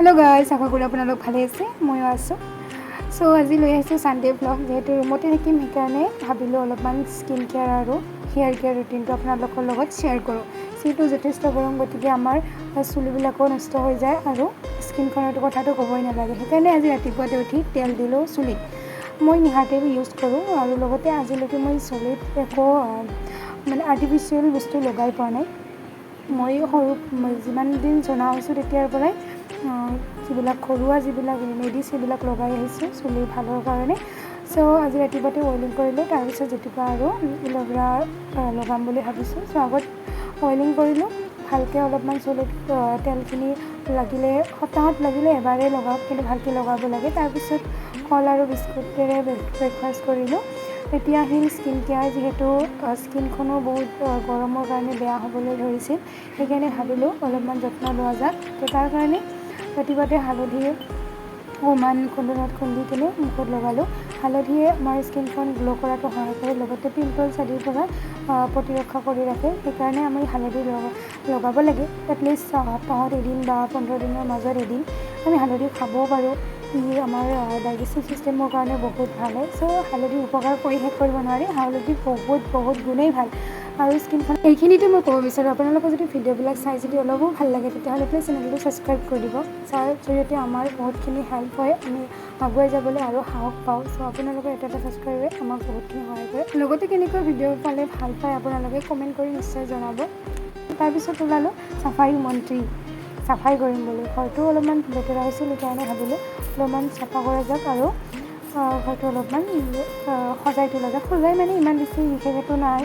Hello guys, आशा कৰো আপোনালোক ভালে আছে। ময়ো আছোঁ। সো আজি লৈ আহিছোঁ সানডে ব্লগ। যেহেতু ৰুমতে থাকিম সেইকাৰণে ভাবিলোঁ অলপমান স্কিন কেয়াৰ আৰু হেয়াৰ কেয়াৰ ৰুটিনটো আপোনালোকৰ লগত শ্বেয়াৰ কৰোঁ। যিহেতু যথেষ্ট গৰম, গতিকে আমাৰ চুলিবিলাকো নষ্ট হৈ যায় আৰু স্কিনখনৰ কথাটো ক'বই নালাগে। সেইকাৰণে আজি ৰাতিপুৱাতে উঠি তেল দিলোঁ চুলিত। মই নিহাতেল ইউজ কৰোঁ আৰু লগতে আজিলৈকে মই চুলিত একো মানে আৰ্টিফিচিয়েল বস্তু লগাই পোৱা নাই। মই যিমান দিন জনা হৈছোঁ তেতিয়াৰ পৰাই যিবিলাক ঘৰুৱা যিবিলাক ৰেমেডিছ সেইবিলাক লগাই আহিছোঁ চুলি ভালৰ কাৰণে। চ' আজি ৰাতিপুৱাতে অইলিং কৰিলোঁ, তাৰপিছত জেতুকা আৰু এল'ভেৰা লগাম বুলি ভাবিছোঁ। চ' আগত অইলিং কৰিলোঁ, ভালকৈ অলপমান চুলিত তেলখিনি সপ্তাহত লাগিলে এবাৰেই লগাওক, কিন্তু ভালকৈ লগাব লাগে। তাৰপিছত কল আৰু বিস্কুটেৰে ব্ৰেকফাষ্ট কৰিলোঁ। এতিয়া আহিল স্কিন কেয়াৰ। যিহেতু স্কিনখনো বহুত গৰমৰ কাৰণে বেয়া হ'বলৈ ধৰিছিল, সেইকাৰণে ভাবিলোঁ অলপমান যত্ন লোৱা যাওক। তো তাৰ কাৰণে ৰাতিপুৱাতে হালধি অকণমান খুন্দনত খুন্দি কিনে মুখত লগালোঁ। হালধিয়ে আমাৰ স্কিনখন গ্ল' কৰাটো সহায় কৰে, লগতে পিম্পলছ আদিৰ পৰা প্ৰতিৰক্ষা কৰি ৰাখে। সেইকাৰণে আমি হালধি লগাব লাগে। এটলিষ্ট সপ্তাহত এদিন বা 15 দিনৰ মাজত এদিন আমি হালধি খাবও পাৰোঁ। ই আমাৰ ডাইজেষ্টিভ ছিষ্টেমৰ কাৰণে বহুত ভাল হয়। চ' হালধিৰ উপকাৰ কৰি শেষ কৰিব নোৱাৰি। হালধি বহুত গুণেই ভাল আৰু স্কিনখন। এইখিনিতে মই ক'ব বিচাৰোঁ, আপোনালোকে যদি ভিডিঅ'বিলাক চাই যদি অলপো ভাল লাগে তেতিয়াহ'লে প্লিজ চেনেলটো ছাবস্ক্ৰাইব কৰি দিব। যাৰ জৰিয়তে আমাৰ বহুতখিনি হেল্প হয়, আমি আগুৱাই যাবলৈ আৰু সাহস পাওঁ। চ' আপোনালোকে এটা ছাবস্ক্ৰাইবে আমাক বহুতখিনি সহায় কৰে। লগতে কেনেকুৱা ভিডিঅ' পালে ভাল পায় আপোনালোকে কমেণ্ট কৰি নিশ্চয় জনাব। তাৰপিছত ওলালোঁ চাফাই কৰিম বুলি। ঘৰটো অলপমান লেতেৰা হৈছিল, সেইকাৰণে ভাবিলোঁ অলপমান চাফা কৰা যাওক আৰু ঘৰটো অলপমান সজাই তোলা যাওক। সজাই মানে ইমান বেছি বিশেষ একো নাই,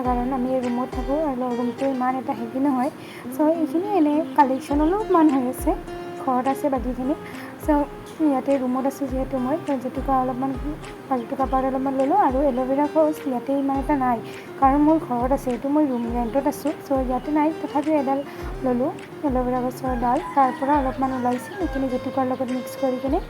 কাৰণ আমি ৰুমত থাকোঁ আৰু ৰুমটো ইমান এটা হেভি নহয়। চ' এইখিনি এনেই কালেকশ্যন অলপমান হৈ আছে, ঘৰত আছে বাকীখিনি। চ' ইয়াতে ৰুমত আছোঁ যিহেতু মই জেতুকা পাউডাৰ অলপমান ল'লোঁ আৰু এল'ভেৰা গছ ইয়াতে ইমান এটা নাই, কাৰণ মোৰ ঘৰত আছে। এইটো মই ৰেণ্টত আছোঁ, চ' ইয়াতে নাই। তথাপিও এডাল ল'লোঁ এল'ভেৰা গছৰ ডাল, তাৰ পৰা অলপমান ওলাইছে। সেইখিনি জেতুকাৰ লগত মিক্স কৰি কিনে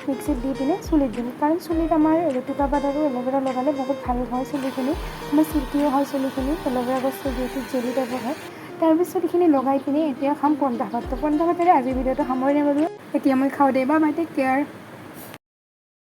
মিক্সিত দি পিনে চুলিত দিম, কাৰণ চুলিত আমাৰ জেতুকা পাত আৰু এল'ভেৰা লগালে বহুত ভাল হয় চুলিখিনি। আমাৰ চিল্কিও হয় চুলিখিনি, এল'ভেৰা গছটো যিহেতু জেলি টাইপৰ হয়। তাৰপিছত এইখিনি লগাই পিনে এতিয়া খাম পন্তা ভাত। পন্তা ভাতেৰে আজিৰ ভিডিঅ'টো সামৰণি মাৰিলোঁ। এতিয়া মই খাওঁ দে, বাই বাই, টেক কেয়াৰ।